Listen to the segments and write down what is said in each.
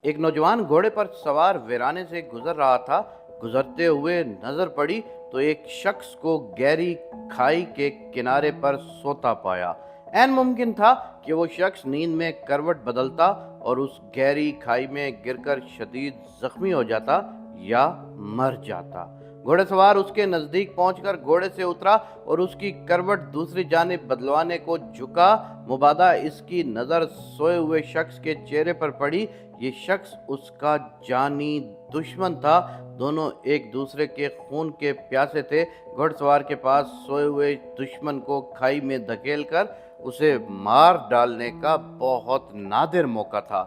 ایک نوجوان گھوڑے پر سوار ویرانے سے گزر رہا تھا۔ گزرتے ہوئے نظر پڑی تو ایک شخص کو گہری کھائی کے کنارے پر سوتا پایا۔ عین ممکن تھا کہ وہ شخص نیند میں کروٹ بدلتا اور اس گہری کھائی میں گر کر شدید زخمی ہو جاتا یا مر جاتا۔ گھوڑے سوار اس کے نزدیک پہنچ کر گھوڑے سے اترا اور اس کی کروٹ دوسری جانب بدلوانے کو جھکا۔ مبادا اس کی نظر سوئے ہوئے شخص کے چہرے پر پڑی۔ یہ شخص اس کا جانی دشمن تھا۔ دونوں ایک دوسرے کے خون کے پیاسے تھے۔ گھوڑ سوار کے پاس سوئے ہوئے دشمن کو کھائی میں دھکیل کر اسے مار ڈالنے کا بہت نادر موقع تھا۔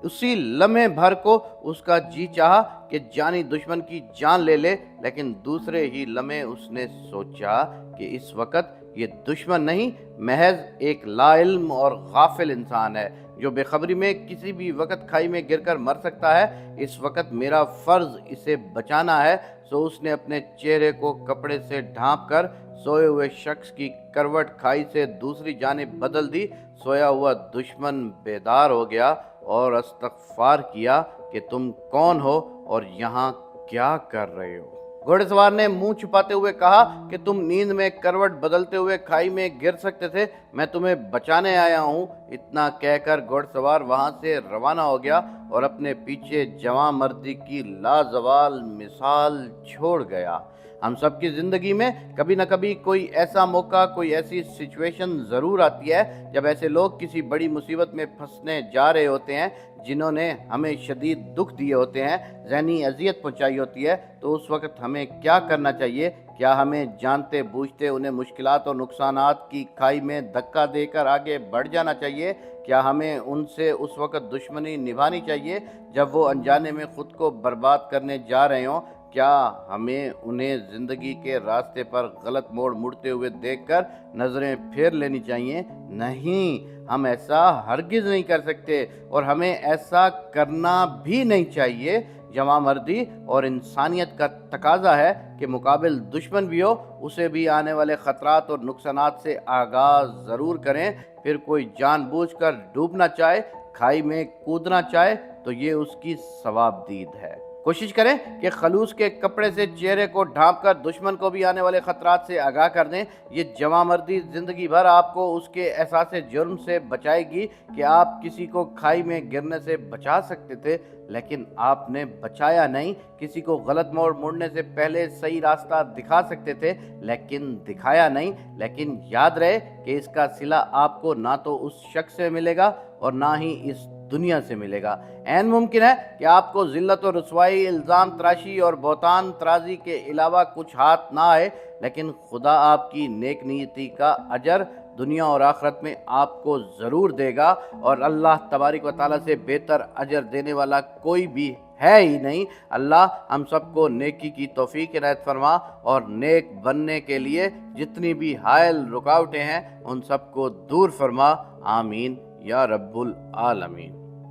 اسی لمحے بھر کو اس کا جی چاہا کہ جانی دشمن کی جان لے لے، لیکن دوسرے ہی لمحے اس نے سوچا کہ اس وقت یہ دشمن نہیں، محض ایک لا علم اور غافل انسان ہے جو بے خبری میں کسی بھی وقت کھائی میں گر کر مر سکتا ہے۔ اس وقت میرا فرض اسے بچانا ہے۔ سو اس نے اپنے چہرے کو کپڑے سے ڈھانپ کر سوئے ہوئے شخص کی کروٹ کھائی سے دوسری جانب بدل دی۔ سویا ہوا دشمن بیدار ہو گیا اور استغفار کیا کہ تم کون ہو اور یہاں کیا کر رہے ہو؟ گھوڑے سوار نے منہ چھپاتے ہوئے کہا کہ تم نیند میں کروٹ بدلتے ہوئے کھائی میں گر سکتے تھے، میں تمہیں بچانے آیا ہوں۔ اتنا کہہ کر گھوڑ سوار وہاں سے روانہ ہو گیا اور اپنے پیچھے جوان مردی کی لازوال مثال چھوڑ گیا۔ ہم سب کی زندگی میں کبھی نہ کبھی کوئی ایسا موقع، کوئی ایسی سچویشن ضرور آتی ہے جب ایسے لوگ کسی بڑی مصیبت میں پھنسنے جا رہے ہوتے ہیں جنہوں نے ہمیں شدید دکھ دیے ہوتے ہیں، ذہنی اذیت پہنچائی ہوتی ہے۔ تو اس وقت ہمیں کیا کرنا چاہیے؟ کیا ہمیں جانتے بوجھتے انہیں مشکلات اور نقصانات کی کھائی میں دھکا دے کر آگے بڑھ جانا چاہیے؟ کیا ہمیں ان سے اس وقت دشمنی نبھانی چاہیے جب وہ انجانے میں خود کو برباد کرنے جا رہے ہوں؟ کیا ہمیں انہیں زندگی کے راستے پر غلط موڑ مڑتے ہوئے دیکھ کر نظریں پھیر لینی چاہیے؟ نہیں، ہم ایسا ہرگز نہیں کر سکتے اور ہمیں ایسا کرنا بھی نہیں چاہیے۔ جوان مردی اور انسانیت کا تقاضا ہے کہ مقابل دشمن بھی ہو، اسے بھی آنے والے خطرات اور نقصانات سے آگاہ ضرور کریں۔ پھر کوئی جان بوجھ کر ڈوبنا چاہے، کھائی میں کودنا چاہے تو یہ اس کی ثواب دید ہے۔ کوشش کریں کہ خلوص کے کپڑے سے چہرے کو ڈھانپ کر دشمن کو بھی آنے والے خطرات سے آگاہ کر دیں۔ یہ جوان مردی زندگی بھر آپ کو اس کے احساس جرم سے بچائے گی کہ آپ کسی کو کھائی میں گرنے سے بچا سکتے تھے لیکن آپ نے بچایا نہیں، کسی کو غلط موڑ مڑنے سے پہلے صحیح راستہ دکھا سکتے تھے لیکن دکھایا نہیں۔ لیکن یاد رہے کہ اس کا صلہ آپ کو نہ تو اس شخص سے ملے گا اور نہ ہی اس دنیا سے ملے گا۔ عین ممکن ہے کہ آپ کو ذلت و رسوائی، الزام تراشی اور بہتان ترازی کے علاوہ کچھ ہاتھ نہ آئے، لیکن خدا آپ کی نیک نیتی کا اجر دنیا اور آخرت میں آپ کو ضرور دے گا، اور اللہ تبارک و تعالیٰ سے بہتر اجر دینے والا کوئی بھی ہے ہی نہیں۔ اللہ ہم سب کو نیکی کی توفیق عنایت فرما اور نیک بننے کے لیے جتنی بھی حائل رکاوٹیں ہیں ان سب کو دور فرما۔ آمین یا رب العالمین۔